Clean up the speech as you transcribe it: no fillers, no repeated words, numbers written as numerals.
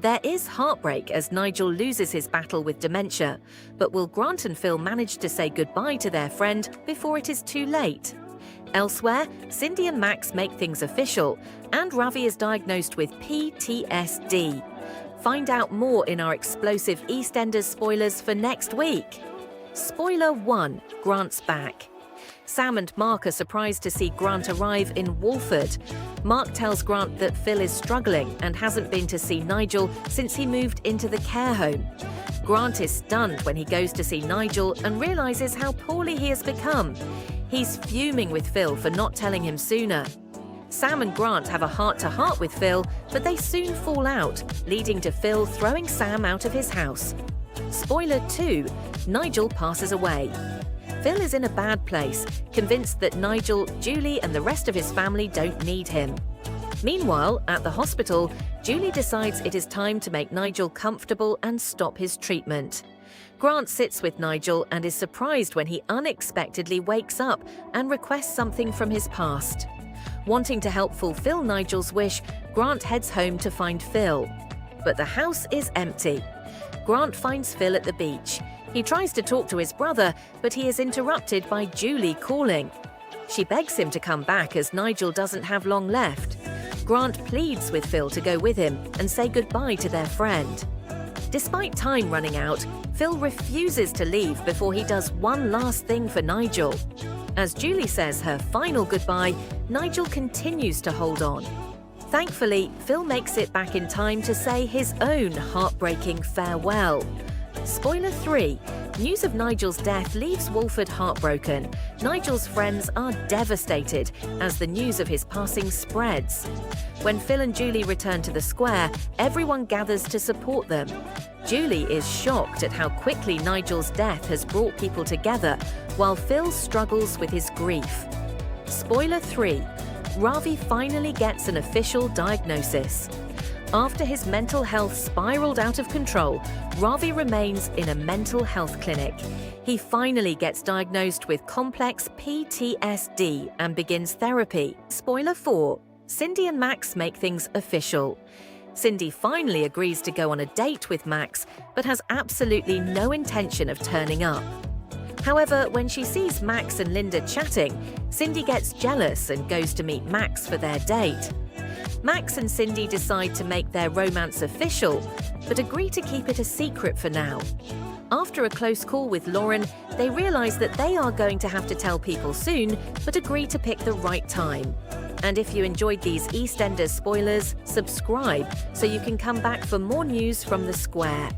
There is heartbreak as Nigel loses his battle with dementia, but will Grant and Phil manage to say goodbye to their friend before it is too late? Elsewhere, Cindy and Max make things official, and Ravi is diagnosed with PTSD. Find out more in our explosive EastEnders spoilers for next week. Spoiler 1: Grant's back. Sam and Mark are surprised to see Grant arrive in Walford. Mark tells Grant that Phil is struggling and hasn't been to see Nigel since he moved into the care home. Grant is stunned when he goes to see Nigel and realizes how poorly he has become. He's fuming with Phil for not telling him sooner. Sam and Grant have a heart-to-heart with Phil, but they soon fall out, leading to Phil throwing Sam out of his house. Spoiler 2: Nigel passes away. Phil is in a bad place, convinced that Nigel, Julie and the rest of his family don't need him. Meanwhile, at the hospital, Julie decides it is time to make Nigel comfortable and stop his treatment. Grant sits with Nigel and is surprised when he unexpectedly wakes up and requests something from his past. Wanting to help fulfill Nigel's wish, Grant heads home to find Phil. But the house is empty. Grant finds Phil at the beach. He tries to talk to his brother, but he is interrupted by Julie calling. She begs him to come back as Nigel doesn't have long left. Grant pleads with Phil to go with him and say goodbye to their friend. Despite time running out, Phil refuses to leave before he does one last thing for Nigel. As Julie says her final goodbye, Nigel continues to hold on. Thankfully, Phil makes it back in time to say his own heartbreaking farewell. Spoiler 3: News of Nigel's death leaves Walford heartbroken. Nigel's friends are devastated as the news of his passing spreads. When Phil and Julie return to the square, everyone gathers to support them. Julie is shocked at how quickly Nigel's death has brought people together, while Phil struggles with his grief. Spoiler 3: Ravi finally gets an official diagnosis. After his mental health spiraled out of control, Ravi remains in a mental health clinic. He finally gets diagnosed with complex PTSD and begins therapy. Spoiler 4: Cindy and Max make things official. Cindy finally agrees to go on a date with Max, but has absolutely no intention of turning up. However, when she sees Max and Linda chatting, Cindy gets jealous and goes to meet Max for their date. Max and Cindy decide to make their romance official, but agree to keep it a secret for now. After a close call with Lauren, they realize that they are going to have to tell people soon, but agree to pick the right time. And if you enjoyed these EastEnders spoilers, subscribe so you can come back for more news from the square.